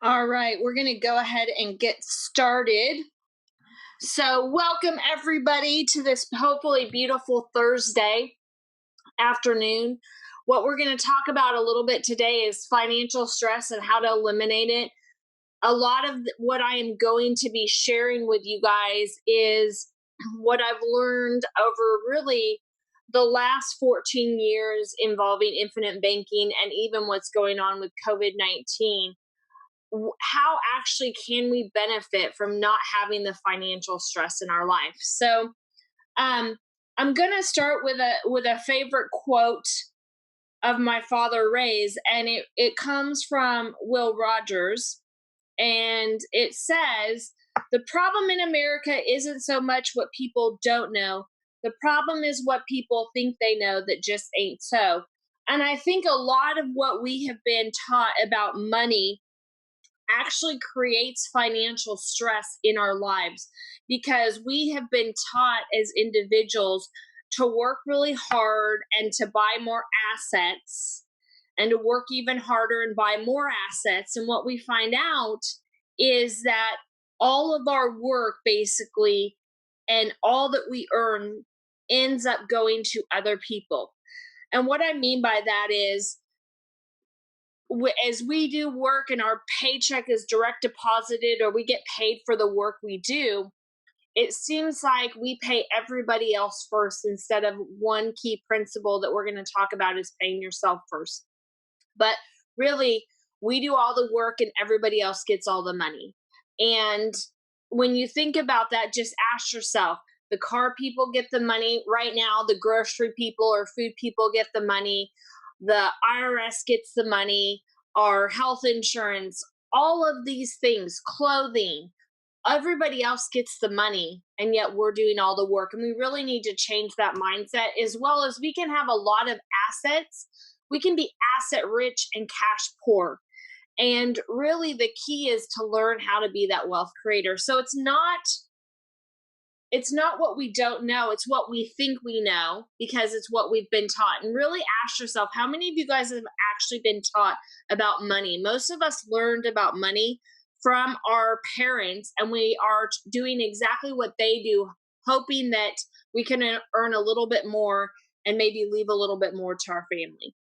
All right, we're going to go ahead and get started. So, welcome everybody to this hopefully beautiful Thursday afternoon. What we're going to talk about a little bit today is financial stress and how to eliminate it. A lot of what I am going to be sharing with you guys is what I've learned over really the last 14 years involving infinite banking and even what's going on with COVID-19. How actually can we benefit from not having the financial stress in our life? So, um, I'm gonna start with a favorite quote of my father Ray's, and it comes from Will Rogers, and it says, "The problem in America isn't so much what people don't know. The problem is what people think they know that just ain't so." And I think a lot of what we have been taught about money actually creates financial stress in our lives because we have been taught as individuals to work really hard and to buy more assets and to work even harder and buy more assets. And what we find out is that all of our work basically and all that we earn ends up going to other people. And what I mean by that is, as we do work and our paycheck is direct deposited or we get paid for the work we do, it seems like we pay everybody else first instead of one key principle that we're going to talk about is paying yourself first. But really, we do all the work and everybody else gets all the money. And when you think about that, just ask yourself, the car people get the money right now, the grocery people or food people get the money, the IRS gets the money, our health insurance, all of these things, clothing, everybody else gets the money, and yet we're doing all the work. And we really need to change that mindset, as well as we can have a lot of assets. We can be asset rich and cash poor. And really, the key is to learn how to be that wealth creator. So it's not what we don't know, it's what we think we know because it's what we've been taught. And really ask yourself, how many of you guys have actually been taught about money? Most of us learned about money from our parents, and we are doing exactly what they do, hoping that we can earn a little bit more and maybe leave a little bit more to our family.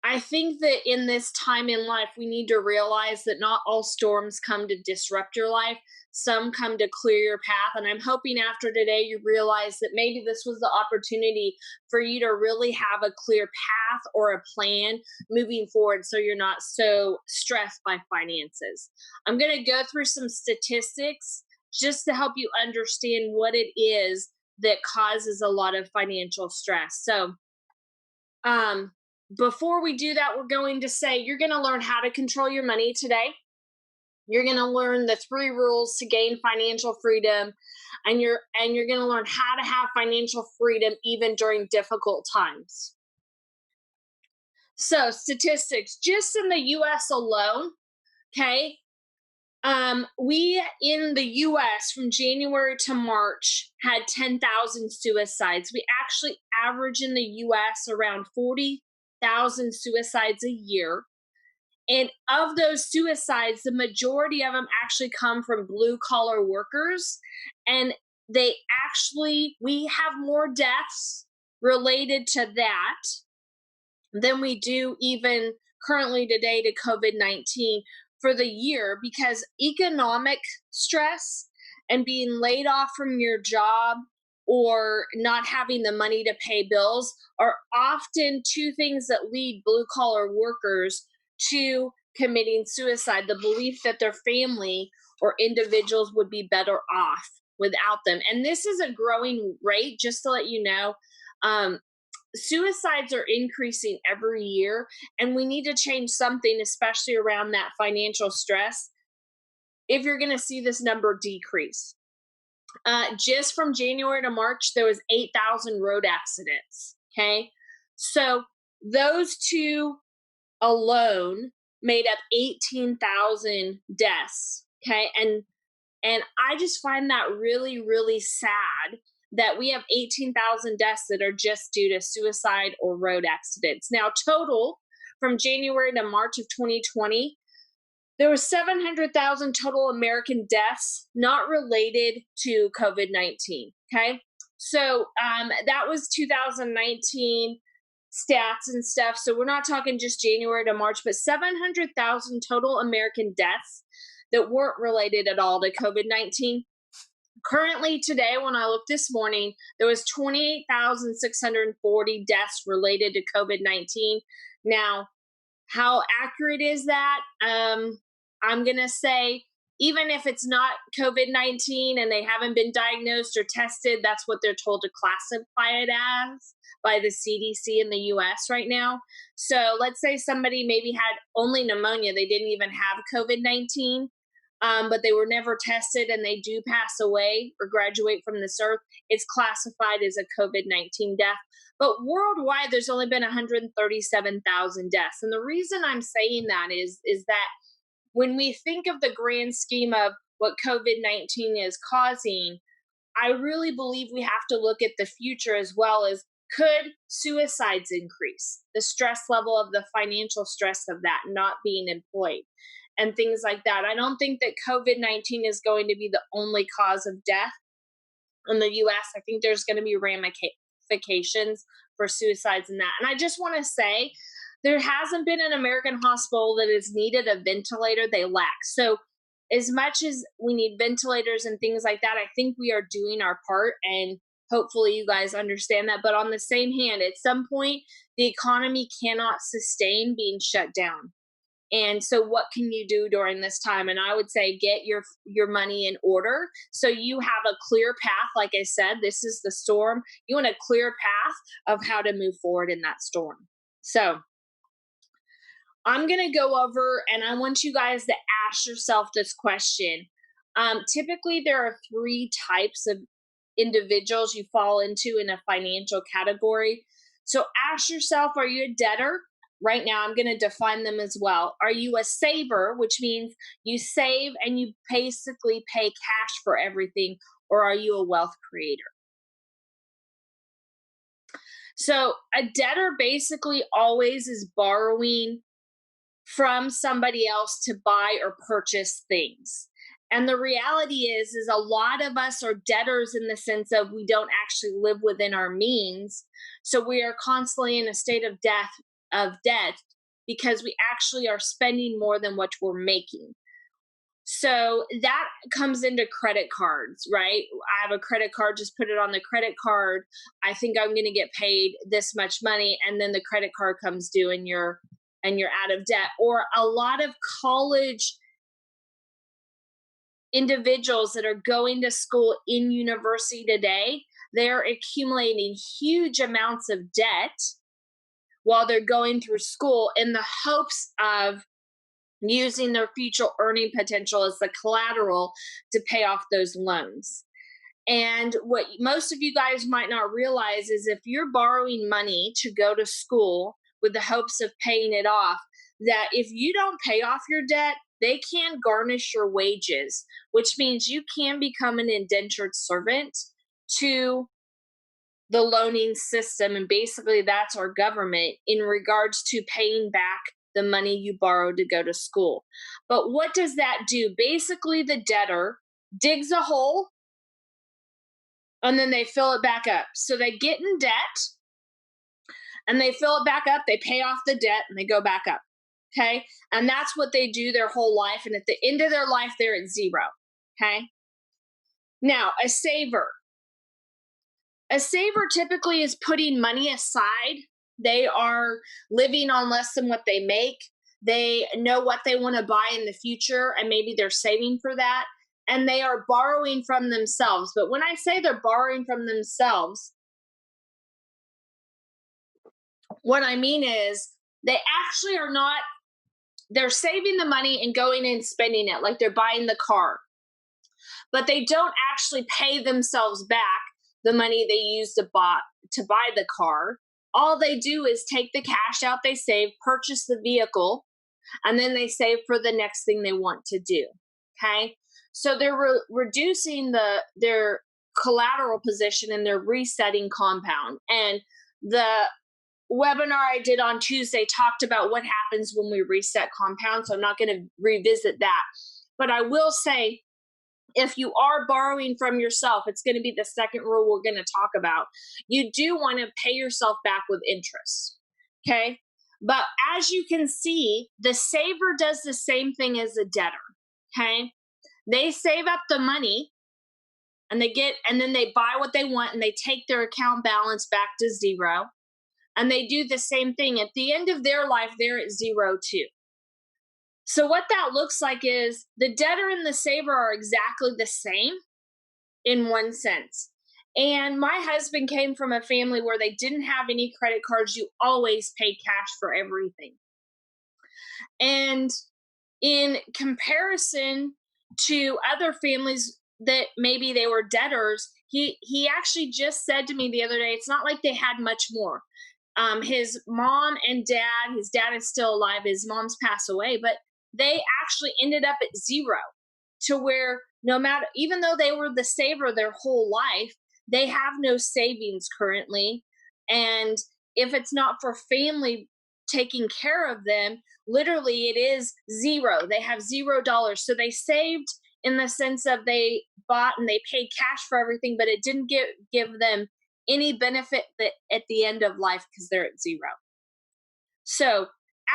I think that in this time in life, we need to realize that not all storms come to disrupt your life. Some come to clear your path. And I'm hoping after today, you realize that maybe this was the opportunity for you to really have a clear path or a plan moving forward so you're not so stressed by finances. I'm going to go through some statistics just to help you understand what it is that causes a lot of financial stress. So, before we do that, we're going to say you're going to learn how to control your money today. You're going to learn the 3 rules to gain financial freedom, and you're going to learn how to have financial freedom even during difficult times. So, statistics just in the US alone, okay? We in the US from January to March had 10,000 suicides. We actually average in the US around 40,000 suicides a year. And of those suicides, the majority of them actually come from blue collar workers. And we have more deaths related to that than we do even currently today to COVID-19 for the year, because economic stress and being laid off from your job or not having the money to pay bills are often 2 things that lead blue collar workers to committing suicide. The belief that their family or individuals would be better off without them. And this is a growing rate, just to let you know. Suicides are increasing every year, and we need to change something, especially around that financial stress, if you're going to see this number decrease. Just from January to March, there was 8,000 road accidents. Okay, so those 2 alone made up 18,000 deaths. Okay, and I just find that really, really sad that we have 18,000 deaths that are just due to suicide or road accidents. Now, total from January to March of 2020, there was 700,000 total American deaths not related to COVID-19. Okay. So that was 2019 stats and stuff. So we're not talking just January to March, but 700,000 total American deaths that weren't related at all to COVID-19. Currently today, when I looked this morning, there was 28,640 deaths related to COVID-19. Now, how accurate is that? I'm going to say, even if it's not COVID-19 and they haven't been diagnosed or tested, that's what they're told to classify it as by the CDC in the US right now. So let's say somebody maybe had only pneumonia, they didn't even have COVID-19, but they were never tested and they do pass away or graduate from this earth. It's classified as a COVID-19 death. But worldwide, there's only been 137,000 deaths. And the reason I'm saying that is that when we think of the grand scheme of what COVID-19 is causing, I really believe we have to look at the future as well as, could suicides increase? The stress level of the financial stress of that, not being employed, and things like that. I don't think that COVID-19 is going to be the only cause of death in the US. I think there's going to be ramifications for suicides and that. And I just want to say, there hasn't been an American hospital that has needed a ventilator. They lack. So as much as we need ventilators and things like that, I think we are doing our part, and hopefully you guys understand that. But on the same hand, at some point, the economy cannot sustain being shut down. And so what can you do during this time? And I would say get your money in order so you have a clear path. Like I said, this is the storm. You want a clear path of how to move forward in that storm. So I'm going to go over, and I want you guys to ask yourself this question. Typically, there are 3 types of individuals you fall into in a financial category. So ask yourself, are you a debtor? Right now, I'm going to define them as well. Are you a saver, which means you save and you basically pay cash for everything, or are you a wealth creator? So a debtor basically always is borrowing from somebody else to buy or purchase things. And the reality is a lot of us are debtors in the sense of we don't actually live within our means. So we are constantly in a state of debt because we actually are spending more than what we're making. So that comes into credit cards, right? I have a credit card, just put it on the credit card. I think I'm going to get paid this much money, and then the credit card comes due and you're out of debt. Or a lot of college individuals that are going to school in university today, they're accumulating huge amounts of debt while they're going through school in the hopes of using their future earning potential as the collateral to pay off those loans. And what most of you guys might not realize is if you're borrowing money to go to school with the hopes of paying it off, that if you don't pay off your debt, they can garnish your wages, which means you can become an indentured servant to the loaning system. And basically that's our government in regards to paying back the money you borrowed to go to school. But what does that do? Basically, the debtor digs a hole and then they fill it back up. So they get in debt and they fill it back up, they pay off the debt, and they go back up. Okay? And that's what they do their whole life. And at the end of their life, they're at zero. Okay? Now, a saver. A saver typically is putting money aside. They are living on less than what they make. They know what they want to buy in the future, and maybe they're saving for that. And they are borrowing from themselves. But when I say they're borrowing from themselves, what I mean is they actually are not, they're saving the money and going and spending it like they're buying the car. But they don't actually pay themselves back the money they used to buy the car. All they do is take the cash out they save, purchase the vehicle, and then they save for the next thing they want to do. Okay? So they're reducing their collateral position and they're resetting compound. And the webinar I did on Tuesday talked about what happens when we reset compound, so I'm not going to revisit that. But I will say, if you are borrowing from yourself, it's going to be the second rule we're going to talk about. You do want to pay yourself back with interest, okay? But as you can see, the saver does the same thing as the debtor, okay? They save up the money and then they buy what they want and they take their account balance back to zero. And they do the same thing. At the end of their life, they're at zero too. So what that looks like is the debtor and the saver are exactly the same in one sense. And my husband came from a family where they didn't have any credit cards. You always paid cash for everything. And in comparison to other families that maybe they were debtors, he actually just said to me the other day, it's not like they had much more. His mom and dad, his dad is still alive, his mom's passed away, but they actually ended up at zero, to where no matter, even though they were the saver their whole life, they have no savings currently. And if it's not for family taking care of them, literally it is zero. They have $0. So they saved in the sense of they bought and they paid cash for everything, but it didn't give them any benefit that at the end of life because they're at zero. So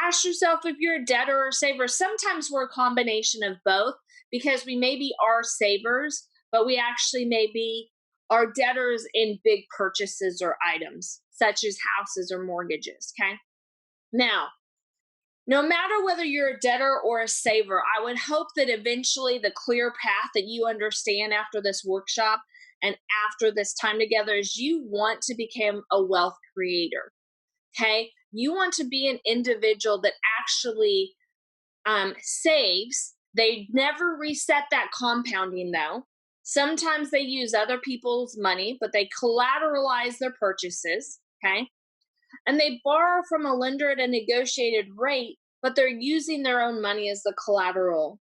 ask yourself if you're a debtor or saver. Sometimes we're a combination of both, because we maybe are savers, but we actually maybe are debtors in big purchases or items, such as houses or mortgages, okay? Now, no matter whether you're a debtor or a saver, I would hope that eventually the clear path that you understand after this workshop and after this time together is you want to become a wealth creator, okay? You want to be an individual that actually saves. They never reset that compounding though. Sometimes they use other people's money, but they collateralize their purchases, okay? And they borrow from a lender at a negotiated rate, but they're using their own money as the collateral.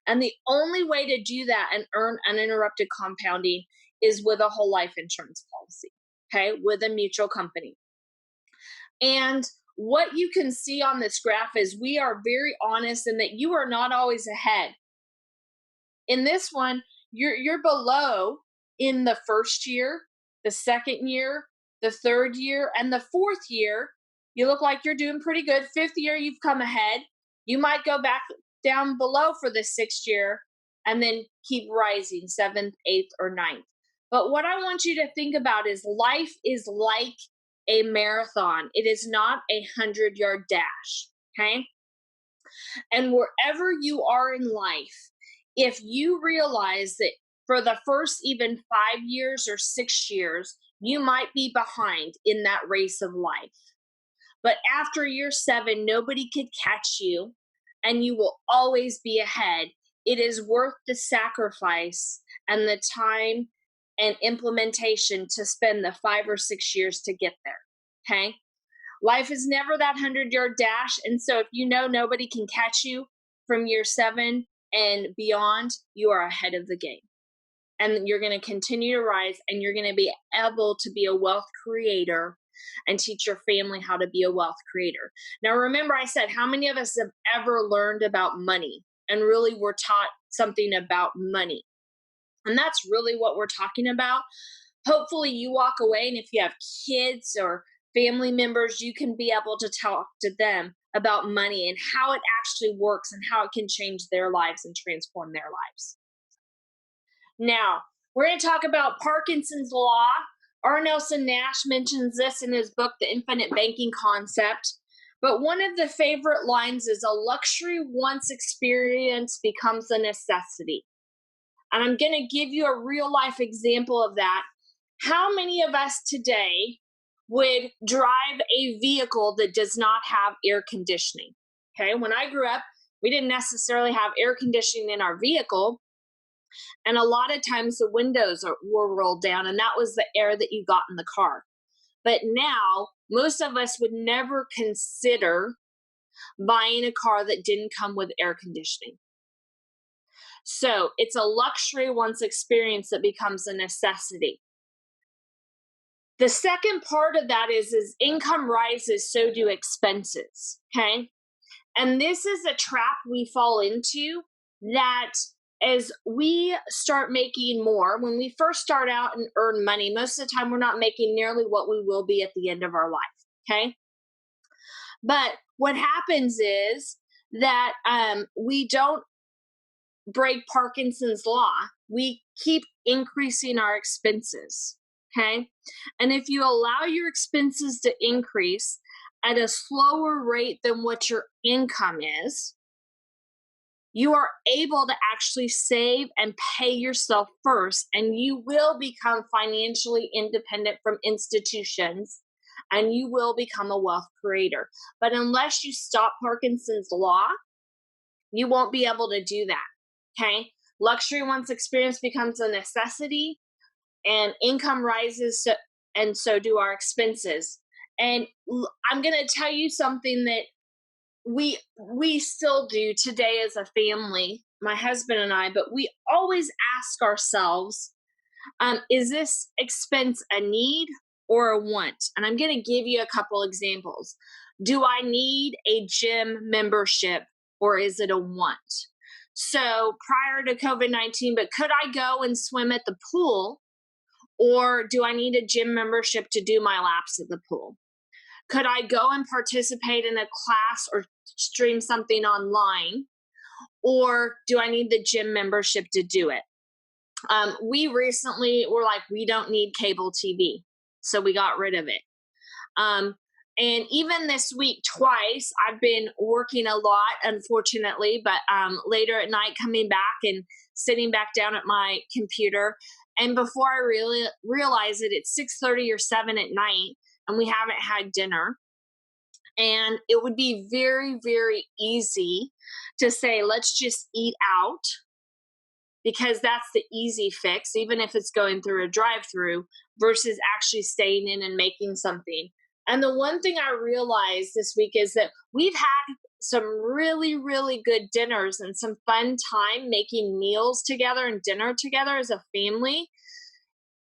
And the only way to do that and earn uninterrupted compounding is with a whole life insurance policy, okay, with a mutual company. And what you can see on this graph is we are very honest in that you are not always ahead. In this one, you're below in the first year, the second year, the third year, and the fourth year. You look like you're doing pretty good. Fifth year, you've come ahead. You might go back down below for the sixth year and then keep rising, seventh, eighth, or ninth. But what I want you to think about is life is like a marathon. It is not a 100-yard dash, okay? And wherever you are in life, if you realize that for the first even 5 years or 6 years, you might be behind in that race of life. But after year 7, nobody could catch you and you will always be ahead. It is worth the sacrifice and the time and implementation to spend the 5 or 6 years to get there, okay? Life is never that 100-yard dash. And so if you know nobody can catch you from year 7 and beyond, you are ahead of the game. And you're going to continue to rise, and you're going to be able to be a wealth creator and teach your family how to be a wealth creator. Now, remember I said, how many of us have ever learned about money and really were taught something about money? And that's really what we're talking about. Hopefully you walk away, and if you have kids or family members, you can be able to talk to them about money and how it actually works and how it can change their lives and transform their lives. Now, we're going to talk about Parkinson's Law. R. Nelson Nash mentions this in his book, The Infinite Banking Concept. But one of the favorite lines is, a luxury once experienced becomes a necessity. And I'm going to give you a real life example of that. How many of us today would drive a vehicle that does not have air conditioning? Okay, when I grew up, we didn't necessarily have air conditioning in our vehicle. And a lot of times the windows were rolled down, and that was the air that you got in the car. But now, most of us would never consider buying a car that didn't come with air conditioning. So it's a luxury once experienced that becomes a necessity. The second part of that is income rises, so do expenses. Okay. And this is a trap we fall into, that as we start making more, when we first start out and earn money, most of the time we're not making nearly what we will be at the end of our life. Okay. But what happens is that we don't break Parkinson's law. We keep increasing our expenses. Okay. And if you allow your expenses to increase at a slower rate than what your income is, you are able to actually save and pay yourself first, and you will become financially independent from institutions, and you will become a wealth creator. But unless you stop Parkinson's law, you won't be able to do that. Okay. Luxury once experienced becomes a necessity, and income rises, and so do our expenses. And I'm going to tell you something that we still do today as a family, my husband and I, but we always ask ourselves, is this expense a need or a want? And I'm going to give you a couple examples. Do I need a gym membership, or is it a want? So prior to COVID-19, but could I go and swim at the pool, or do I need a gym membership to do my laps at the pool? Could I go and participate in a class or stream something online, or do I need the gym membership to do it? We recently were like, we don't need cable TV, so we got rid of it. And even this week, twice, I've been working a lot, unfortunately, but later at night, coming back and sitting back down at my computer. And before I really realize it, it's 6:30 or 7 at night, and we haven't had dinner. And it would be very, very easy to say, let's just eat out, because that's the easy fix, even if it's going through a drive-through, versus actually staying in and making something. And the one thing I realized this week is that we've had some really, really good dinners and some fun time making meals together and dinner together as a family.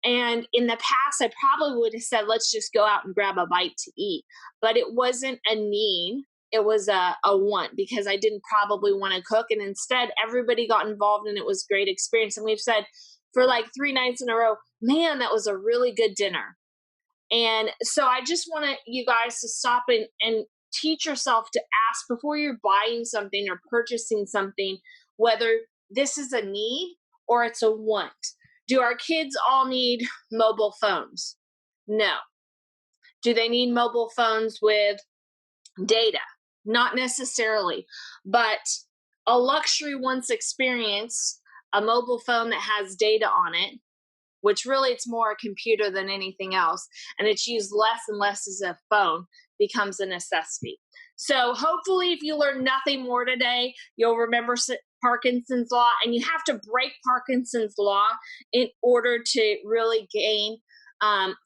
And in the past, I probably would have said, let's just go out and grab a bite to eat. But it wasn't a need. It was a want, because I didn't probably want to cook. And instead, everybody got involved, and it was a great experience. And we've said for like 3 nights in a row, man, that was a really good dinner. And so I just want you guys to stop and teach yourself to ask before you're buying something or purchasing something, whether this is a need or it's a want. Do our kids all need mobile phones? No. Do they need mobile phones with data? Not necessarily. But a luxury once experienced a mobile phone that has data on it, which really it's more a computer than anything else, and it's used less and less as a phone, becomes a necessity. So hopefully, if you learn nothing more today, you'll remember Parkinson's law, and you have to break Parkinson's law in order to really gain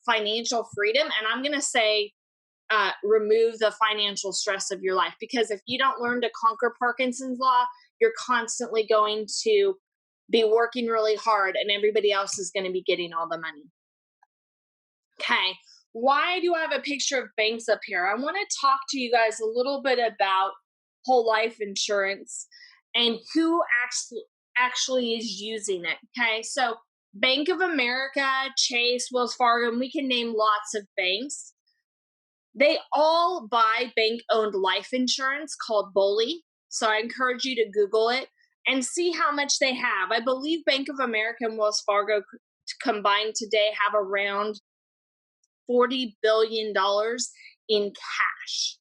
financial freedom. And I'm going to say, remove the financial stress of your life, because if you don't learn to conquer Parkinson's law, you're constantly going to be working really hard, and everybody else is going to be getting all the money. Okay. Why do I have a picture of banks up here? I want to talk to you guys a little bit about whole life insurance and who actually is using it. Okay. So Bank of America, Chase, Wells Fargo, and we can name lots of banks. They all buy bank-owned life insurance called BOLI. So I encourage you to Google it and see how much they have. I believe Bank of America and Wells Fargo combined today have around $40 billion in cash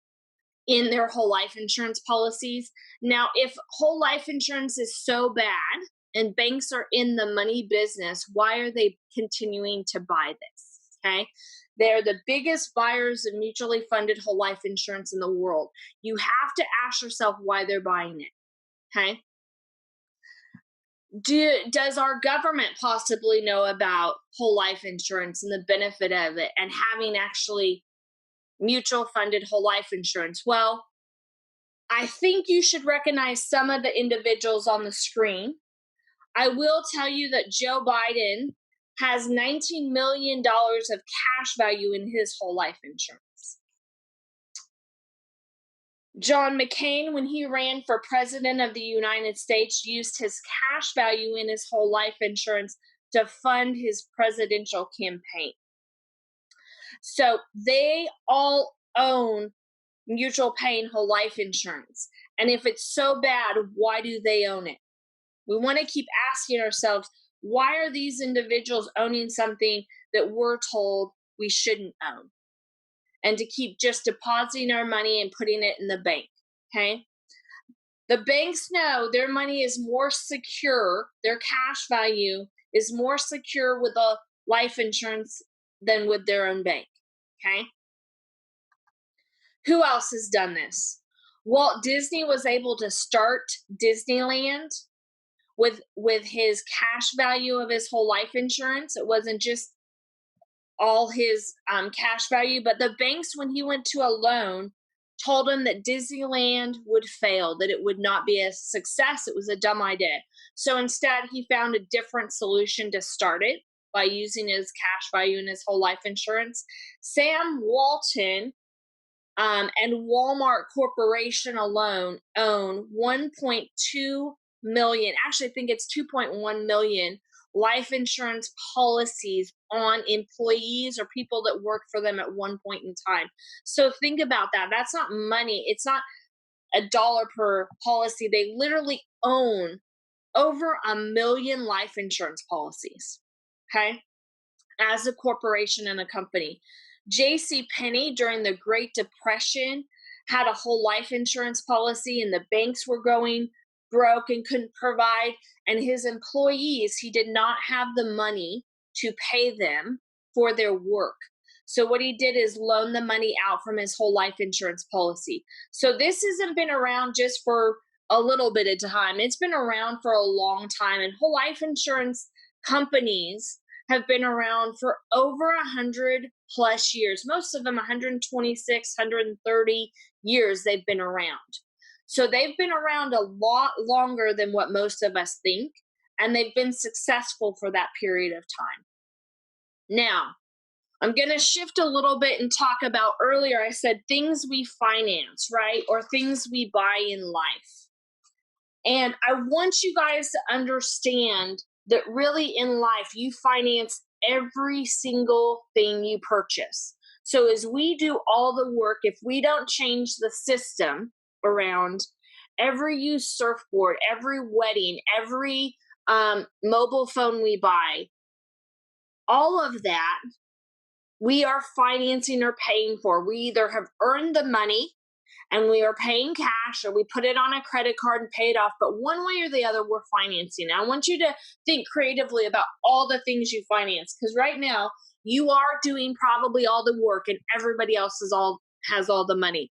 in their whole life insurance policies. Now, if whole life insurance is so bad and banks are in the money business, why are they continuing to buy this? Okay. They're the biggest buyers of mutually funded whole life insurance in the world. You have to ask yourself why they're buying it. Okay. Does our government possibly know about whole life insurance and the benefit of it, and having actually mutual funded whole life insurance? Well, I think you should recognize some of the individuals on the screen. I will tell you that Joe Biden has $19 million of cash value in his whole life insurance. John McCain, when he ran for president of the United States, used his cash value in his whole life insurance to fund his presidential campaign. So they all own mutual pay and whole life insurance. And if it's so bad, why do they own it? We want to keep asking ourselves, why are these individuals owning something that we're told we shouldn't own? And to keep just depositing our money and putting it in the bank, okay? The banks know their money is more secure, their cash value is more secure with a life insurance than with their own bank, okay? Who else has done this? Walt Disney was able to start Disneyland with his cash value of his whole life insurance. It wasn't just all his cash value, but the banks, when he went to a loan, told him that Disneyland would fail, that it would not be a success. It was a dumb idea. So instead, he found a different solution to start it by using his cash value in his whole life insurance. Sam Walton and Walmart Corporation alone own 1.2 million, actually I think it's 2.1 million life insurance policies on employees or people that work for them at one point in time. So think about that. That's not money. It's not $1 per policy. They literally own over 1 million life insurance policies, okay, as a corporation and a company. J.C. Penney, during the Great Depression, had a whole life insurance policy, and the banks were going broke and couldn't provide. And his employees, he did not have the money to pay them for their work. So what he did is loan the money out from his whole life insurance policy. So this hasn't been around just for a little bit of time. It's been around for a long time. And whole life insurance companies have been around for over 100 plus years. Most of them 126, 130 years they've been around. So they've been around a lot longer than what most of us think, and they've been successful for that period of time. Now, I'm going to shift a little bit and talk about, earlier I said things we finance, right? Or things we buy in life. And I want you guys to understand that really in life, you finance every single thing you purchase. So as we do all the work, if we don't change the system around every used surfboard, every wedding, every mobile phone we buy, all of that, we are financing or paying for. We either have earned the money and we are paying cash, or we put it on a credit card and pay it off. But one way or the other, we're financing. I want you to think creatively about all the things you finance, because right now you are doing probably all the work and everybody else has all the money.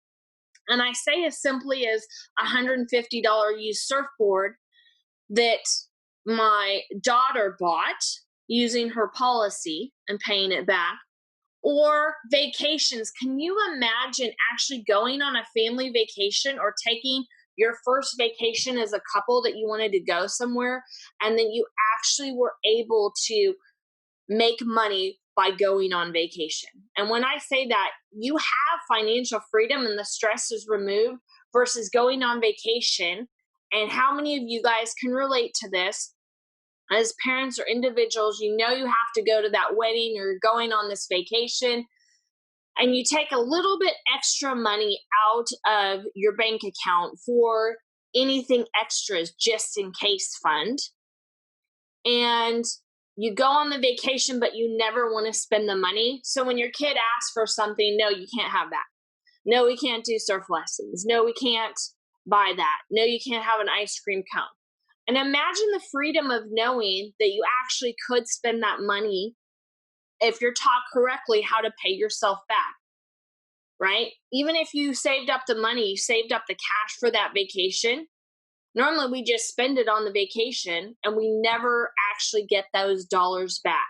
And I say as simply as $150 used surfboard that my daughter bought using her policy and paying it back. Or vacations. Can you imagine actually going on a family vacation or taking your first vacation as a couple that you wanted to go somewhere, and then you actually were able to make money by going on vacation? And when I say that, you have financial freedom and the stress is removed versus going on vacation. And how many of you guys can relate to this? As parents or individuals, you know you have to go to that wedding or going on this vacation, and you take a little bit extra money out of your bank account for anything extras just in case fund. And you go on the vacation, but you never want to spend the money. So when your kid asks for something, no, you can't have that. No, we can't do surf lessons. No, we can't buy that. No, you can't have an ice cream cone. And imagine the freedom of knowing that you actually could spend that money if you're taught correctly how to pay yourself back, right? Even if you saved up the money, you saved up the cash for that vacation. Normally we just spend it on the vacation and we never actually get those dollars back.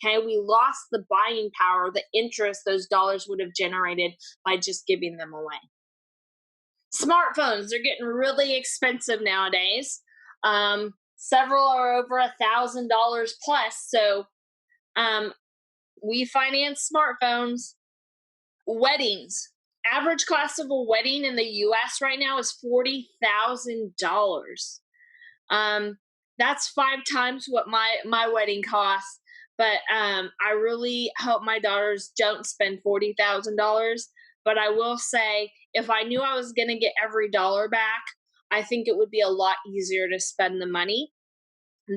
Okay, we lost the buying power, the interest those dollars would have generated by just giving them away. Smartphones, they're getting really expensive nowadays. Several are over $1,000 plus. So We finance smartphones. Weddings. Average cost of a wedding in the US right now is $40,000. That's 5 times what my wedding costs. But I really hope my daughters don't spend $40,000. But I will say, if I knew I was going to get every dollar back, I think it would be a lot easier to spend the money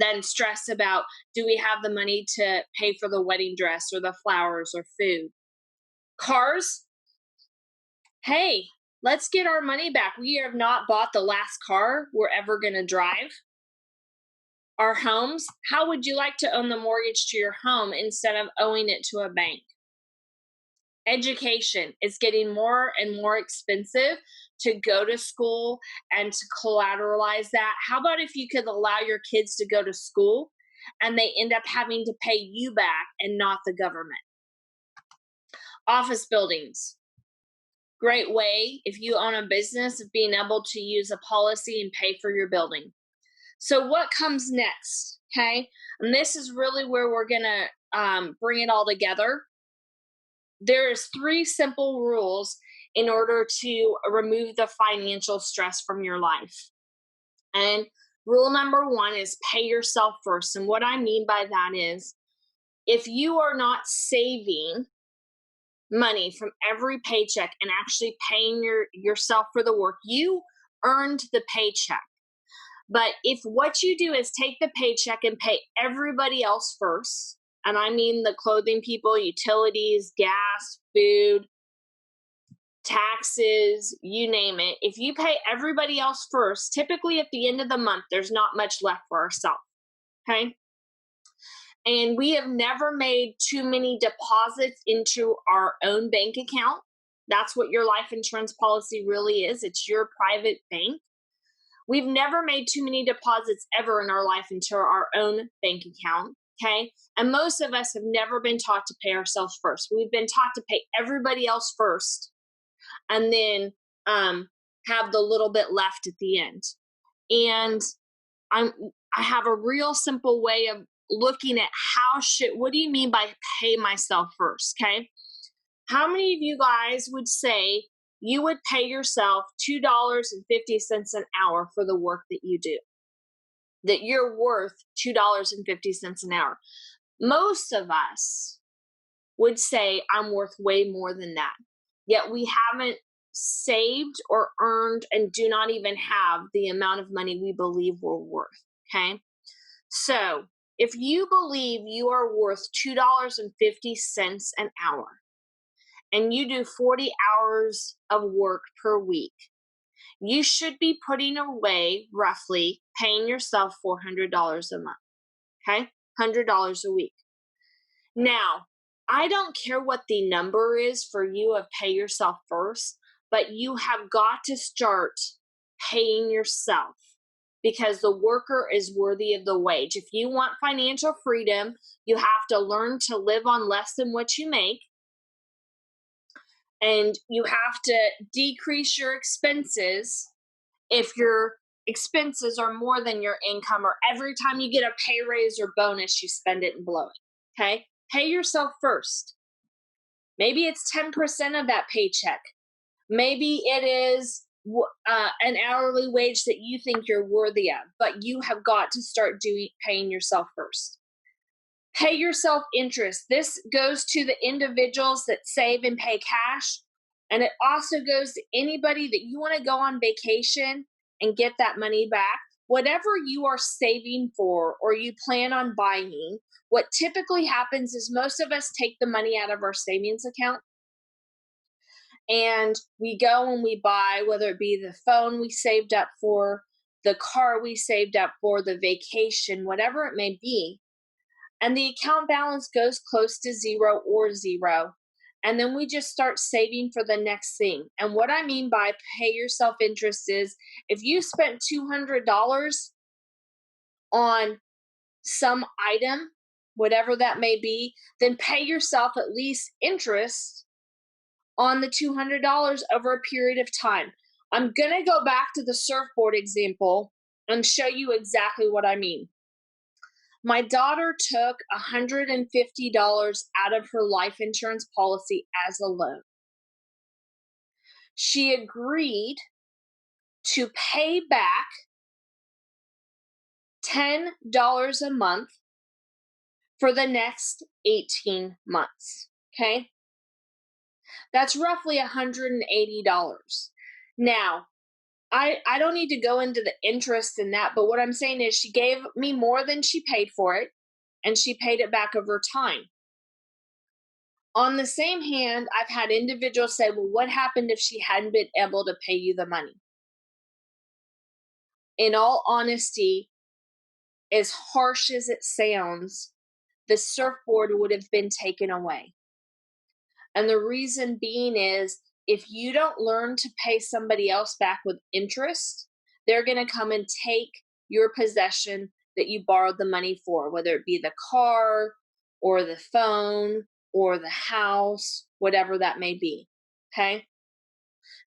than stress about, do we have the money to pay for the wedding dress or the flowers or food. Cars, hey, let's get our money back. We have not bought the last car we're ever going to drive. Our homes, how would you like to own the mortgage to your home instead of owing it to a bank? Education is getting more and more expensive to go to school and to collateralize that. How about if you could allow your kids to go to school and they end up having to pay you back and not the government? Office buildings. Great way, if you own a business, of being able to use a policy and pay for your building. So what comes next? Okay. And this is really where we're going to bring it all together. There's 3 simple rules in order to remove the financial stress from your life. And rule number 1 is pay yourself first. And what I mean by that is, if you are not saving money from every paycheck and actually paying yourself for the work, you earned the paycheck. But if what you do is take the paycheck and pay everybody else first, and I mean the clothing people, utilities, gas, food, taxes, you name it. If you pay everybody else first, typically at the end of the month, there's not much left for ourselves. Okay. And we have never made too many deposits into our own bank account. That's what your life insurance policy really is. It's your private bank. We've never made too many deposits ever in our life into our own bank account. Okay. And most of us have never been taught to pay ourselves first. We've been taught to pay everybody else first and then have the little bit left at the end. And I have a real simple way of looking at what do you mean by pay myself first? Okay. How many of you guys would say you would pay yourself $2.50 an hour for the work that you do? That you're worth $2.50 an hour. Most of us would say I'm worth way more than that. Yet we haven't saved or earned and do not even have the amount of money we believe we're worth. Okay. So if you believe you are worth $2.50 an hour and you do 40 hours of work per week, you should be putting away roughly paying yourself $400 a month. Okay. $100 a week. Now, I don't care what the number is for you of pay yourself first, but you have got to start paying yourself because the worker is worthy of the wage. If you want financial freedom, you have to learn to live on less than what you make. And you have to decrease your expenses if your expenses are more than your income, or every time you get a pay raise or bonus, you spend it and blow it. Okay? Pay yourself first. Maybe it's 10% of that paycheck. Maybe it is an hourly wage that you think you're worthy of, but you have got to start paying yourself first. Pay yourself interest. This goes to the individuals that save and pay cash, and it also goes to anybody that you want to go on vacation and get that money back. Whatever you are saving for or you plan on buying, what typically happens is most of us take the money out of our savings account and we go and we buy, whether it be the phone we saved up for, the car we saved up for, the vacation, whatever it may be. And the account balance goes close to zero or zero. And then we just start saving for the next thing. And what I mean by pay yourself interest is if you spent $200 on some item, whatever that may be, then pay yourself at least interest on the $200 over a period of time. I'm going to go back to the surfboard example and show you exactly what I mean. My daughter took $150 out of her life insurance policy as a loan. She agreed to pay back $10 a month for the next 18 months. Okay? That's roughly $180. Now, I don't need to go into the interest in that, but what I'm saying is she gave me more than she paid for it, and she paid it back over time. On the same hand, I've had individuals say, well, what happened if she hadn't been able to pay you the money? In all honesty, as harsh as it sounds, the surfboard would have been taken away. And the reason being is if you don't learn to pay somebody else back with interest, they're going to come and take your possession that you borrowed the money for, whether it be the car or the phone or the house, whatever that may be. Okay?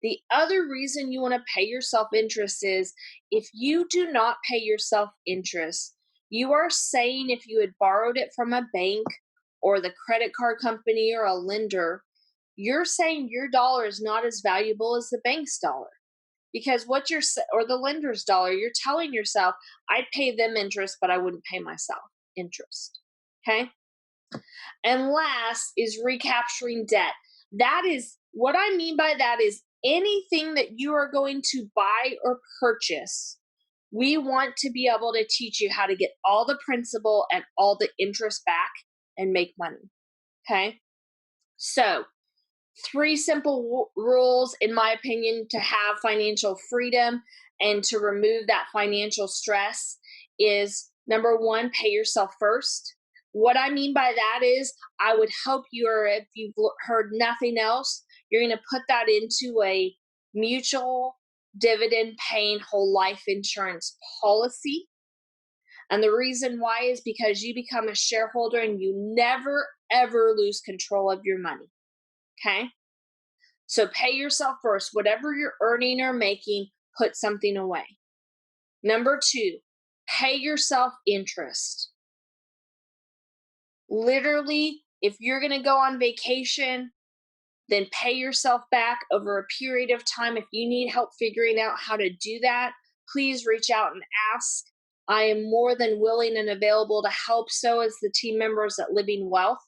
The other reason you want to pay yourself interest is if you do not pay yourself interest, you are saying if you had borrowed it from a bank or the credit card company or a lender, you're saying your dollar is not as valuable as the bank's dollar. Because what you're, or the lender's dollar, you're telling yourself, I'd pay them interest, but I wouldn't pay myself interest. Okay? And last is recapturing debt. That is what I mean by that is anything that you are going to buy or purchase, we want to be able to teach you how to get all the principal and all the interest back and make money. Okay? So, 3 simple rules, in my opinion, to have financial freedom and to remove that financial stress is number 1, pay yourself first. What I mean by that is I would hope if you've heard nothing else, you're going to put that into a mutual dividend paying whole life insurance policy. And the reason why is because you become a shareholder and you never, ever lose control of your money. Okay? So pay yourself first. Whatever you're earning or making, put something away. Number 2, pay yourself interest. Literally, if you're going to go on vacation, then pay yourself back over a period of time. If you need help figuring out how to do that, please reach out and ask. I am more than willing and available to help. So is the team members at Living Wealth.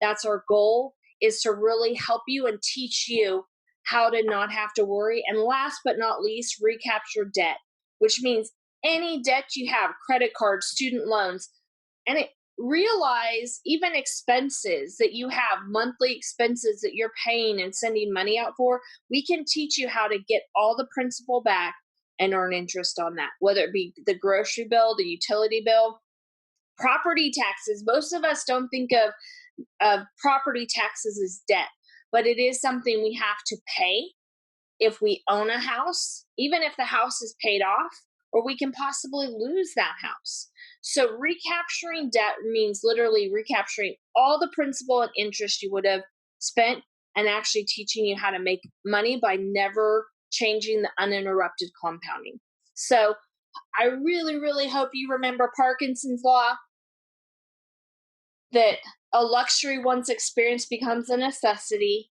That's our goal, is to really help you and teach you how to not have to worry. And last but not least, recapture debt, which means any debt you have, credit cards, student loans, and realize even expenses that you have, monthly expenses that you're paying and sending money out for, we can teach you how to get all the principal back and earn interest on that, whether it be the grocery bill, the utility bill, property taxes. Most of us don't think of property taxes as debt, but it is something we have to pay if we own a house, even if the house is paid off, or we can possibly lose that house. So recapturing debt means literally recapturing all the principal and interest you would have spent and actually teaching you how to make money by never changing the uninterrupted compounding. So I really, really hope you remember Parkinson's law, that a luxury once experienced becomes a necessity,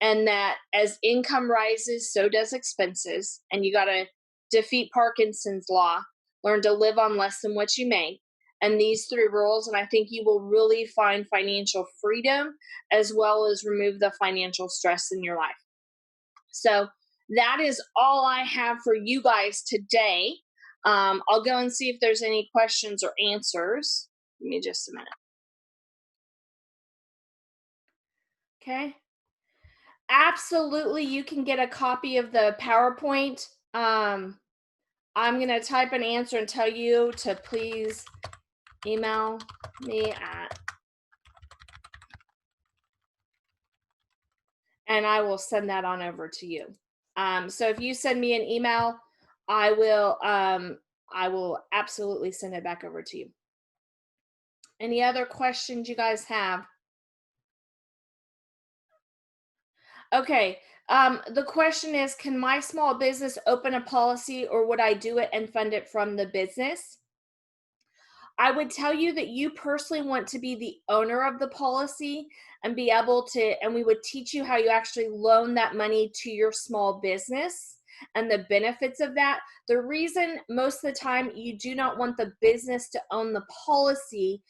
and that as income rises, so does expenses. And you got to defeat Parkinson's law, learn to live on less than what you make. And these 3 rules, and I think you will really find financial freedom as well as remove the financial stress in your life. So that is all I have for you guys today. I'll go and see if there's any questions or answers. Give me just a minute. Okay. Absolutely, you can get a copy of the PowerPoint. I'm going to type an answer and tell you to please email me and I will send that on over to you. So if you send me an email, I will absolutely send it back over to you. Any other questions you guys have? Okay. The question is, can my small business open a policy, or would I do it and fund it from the business? I would tell you that you personally want to be the owner of the policy and be able to, and we would teach you how you actually loan that money to your small business and the benefits of that. The reason most of the time you do not want the business to own the policy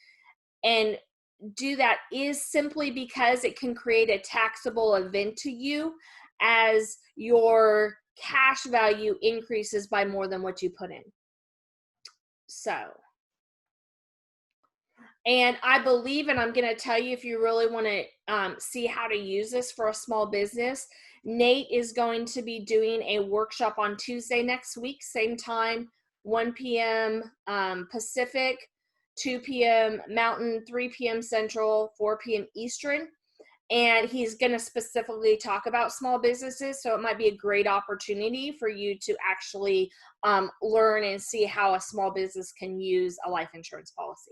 and do that is simply because it can create a taxable event to you as your cash value increases by more than what you put in. So, and I believe, and I'm going to tell you if you really want to see how to use this for a small business, Nate is going to be doing a workshop on Tuesday next week, same time, 1 p.m. Pacific, 2 p.m. Mountain, 3 p.m. Central, 4 p.m. Eastern. And he's going to specifically talk about small businesses. So it might be a great opportunity for you to actually learn and see how a small business can use a life insurance policy.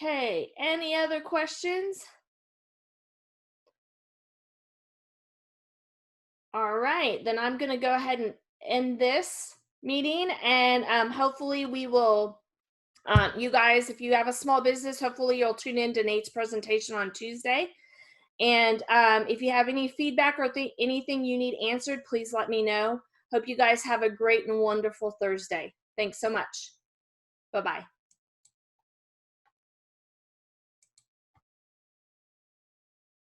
Okay, any other questions? All right, then I'm going to go ahead and end this meeting, and hopefully we will, you guys, if you have a small business, hopefully you'll tune in to Nate's presentation on Tuesday. And if you have any feedback or anything you need answered, please let me know. Hope you guys have a great and wonderful Thursday. Thanks so much. Bye-bye.